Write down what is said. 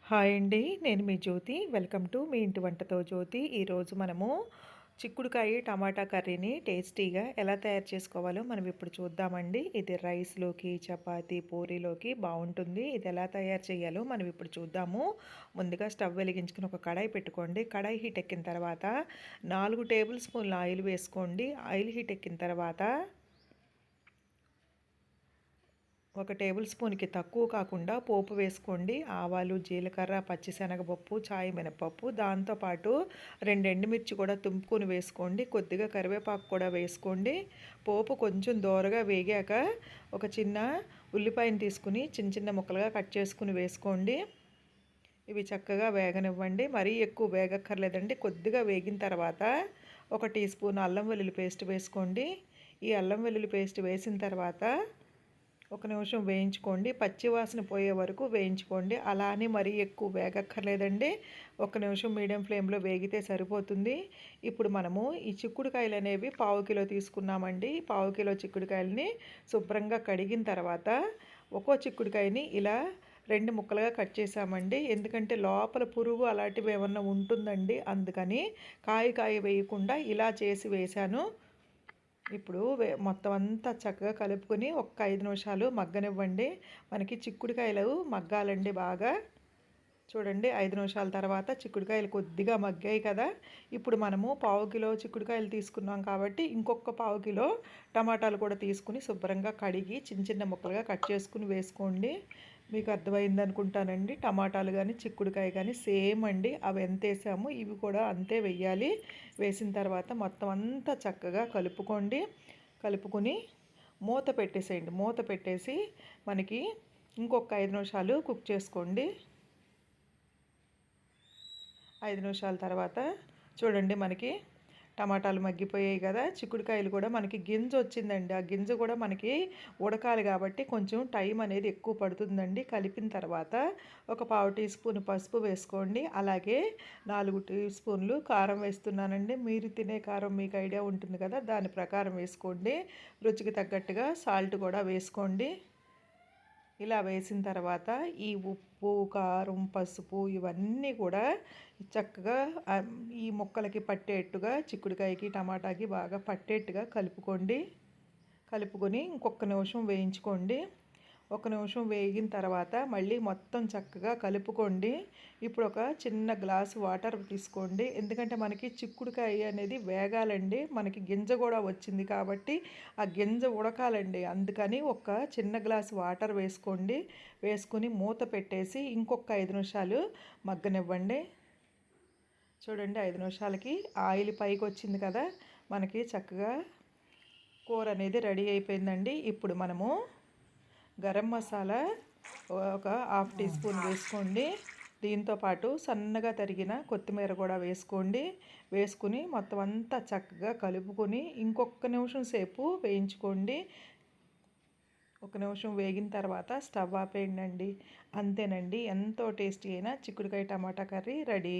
Hi అండి. నేను మీ జ్యోతి. Welcome to me ఇంటి వంటతో జ్యోతి. ఈరోజు మనము చిక్కుడుకాయ టమాటా కర్రీని టేస్టీగా ఎలా తయారు చేసుకోవాలో మనం ఇప్పుడు చూద్దామండి. ఇది రైస్‌లోకి, చపాతీ, పూరీలోకి బావుంటుంది. ఇది ఎలా తయారు చేయాలో మనం ఇప్పుడు చూద్దాము. ముందుగా స్టవ్ వెలిగించుకొని ఒక కడాయి పెట్టుకోండి. కడాయి హీట్ ఎక్కిన తర్వాత 4 టేబుల్ స్పూన్ల ఆయిల్ వేసుకోండి. ఆయిల్ హీట్ ఎక్కిన తర్వాత ఒక టేబుల్ స్పూన్‌కి తక్కువ కాకుండా పోపు వేసుకోండి. ఆవాలు, జీలకర్ర, పచ్చిశనగపప్పు, చాయ్ మినపప్పు, దాంతోపాటు 2 ఎండుమిర్చి కూడా తుంపుకొని వేసుకోండి. కొద్దిగా కరివేపాకు కూడా వేసుకోండి. పోపు కొంచెం దోరగా వేగాక ఒక చిన్న ఉల్లిపాయను తీసుకుని చిన్న చిన్న ముక్కలుగా కట్ చేసుకుని వేసుకోండి. ఇవి చక్కగా వేగనివ్వండి. మరీ ఎక్కువ వేగక్కర్లేదండి. కొద్దిగా వేగిన తర్వాత ఒక టీ స్పూన్ అల్లం వెల్లుల్లి పేస్ట్ వేసుకోండి. ఈ అల్లం వెల్లుల్లి పేస్ట్ వేసిన తర్వాత ఒక నిమిషం వేయించుకోండి. పచ్చి వాసన పోయే వరకు వేయించుకోండి. అలా అని మరీ ఎక్కువ వేగక్కర్లేదండి. ఒక నిమిషం మీడియం ఫ్లేమ్లో వేగితే సరిపోతుంది. ఇప్పుడు మనము ఈ చిక్కుడుకాయలు అనేవి పావు కిలో తీసుకున్నామండి. పావు కిలో చిక్కుడుకాయలని శుభ్రంగా కడిగిన తర్వాత ఒక్కో చిక్కుడుకాయని ఇలా 2 ముక్కలుగా కట్ చేసామండి. ఎందుకంటే లోపల పురుగు అలాంటివి ఏమన్నా ఉంటుందండి. అందుకని కాయ వేయకుండా ఇలా చేసి వేశాను. ఇప్పుడు మొత్తం అంతా చక్కగా కలుపుకొని ఒక్క 5 నిమిషాలు మగ్గనివ్వండి. మనకి చిక్కుడుకాయలు మగ్గాలండి బాగా. చూడండి 5 నిమిషాల తర్వాత చిక్కుడుకాయలు కొద్దిగా మగ్గాయి కదా. ఇప్పుడు మనము పావు కిలో చిక్కుడుకాయలు తీసుకున్నాం కాబట్టి ఇంకొక పావు కిలో టమాటాలు కూడా తీసుకుని శుభ్రంగా కడిగి చిన్న చిన్న ముక్కలుగా కట్ చేసుకుని వేసుకోండి. మీకు అర్థమైంది అనుకుంటానండి. టమాటాలు కానీ చిక్కుడుకాయ కానీ సేమ్ అండి. అవి ఎంత వేసామో ఇవి కూడా అంతే వేయాలి. వేసిన తర్వాత మొత్తం అంతా చక్కగా కలుపుకోండి. కలుపుకొని మూత పెట్టేసేయండి. మూత పెట్టేసి మనకి ఇంకొక 5 నిమిషాలు కుక్ చేసుకోండి. 5 నిమిషాల తర్వాత చూడండి మనకి టమాటాలు మగ్గిపోయాయి కదా. చిక్కుడుకాయలు కూడా మనకి గింజ వచ్చిందండి. ఆ గింజ కూడా మనకి ఉడకాలి కాబట్టి కొంచెం టైం అనేది ఎక్కువ పడుతుందండి. కలిపిన తర్వాత ఒక పావు టీ స్పూన్ పసుపు వేసుకోండి. అలాగే 4 టీ స్పూన్లు కారం వేస్తున్నానండి. మీరు తినే కారం మీకు ఐడియా ఉంటుంది కదా, దాని ప్రకారం వేసుకోండి. రుచికి తగ్గట్టుగా సాల్ట్ కూడా వేసుకోండి. ఇలా వేసిన తర్వాత ఈ ఉప్పు, కారం, పసుపు ఇవన్నీ కూడా చక్కగా ఈ ముక్కలకి పట్టేట్టుగా చిక్కుడుకాయకి, టమాటాకి బాగా పట్టేట్టుగా కలుపుకోండి. కలుపుకొని ఇంకొక నిమిషం వేయించుకోండి. ఒక నిమిషం వేగిన తర్వాత మళ్ళీ మొత్తం చక్కగా కలుపుకోండి. ఇప్పుడు ఒక చిన్న గ్లాసు వాటర్ తీసుకోండి. ఎందుకంటే మనకి చిక్కుడుకాయ అనేది వేగాలండి. మనకి గింజ కూడా వచ్చింది కాబట్టి ఆ గింజ ఉడకాలండి. అందుకని ఒక చిన్న గ్లాసు వాటర్ వేసుకోండి. వేసుకుని మూత పెట్టేసి ఇంకొక 5 నిమిషాలు మగ్గనివ్వండి. చూడండి 5 నిమిషాలకి ఆయిల్ పైకి వచ్చింది కదా. మనకి చక్కగా కూర అనేది రెడీ అయిపోయిందండి. ఇప్పుడు మనము గరం మసాలా ఒక హాఫ్ టీ స్పూన్ వేసుకోండి. దీంతోపాటు సన్నగా తరిగిన కొత్తిమీర కూడా వేసుకోండి. వేసుకుని మొత్తం అంతా చక్కగా కలుపుకొని ఇంకొక నిమిషం సేపు వేయించుకోండి. ఒక నిమిషం వేగిన తర్వాత స్టవ్ ఆపేయండి. అంతేనండి, ఎంతో టేస్టీ అయిన చిక్కుడుకాయ టమాటా కర్రీ రెడీ.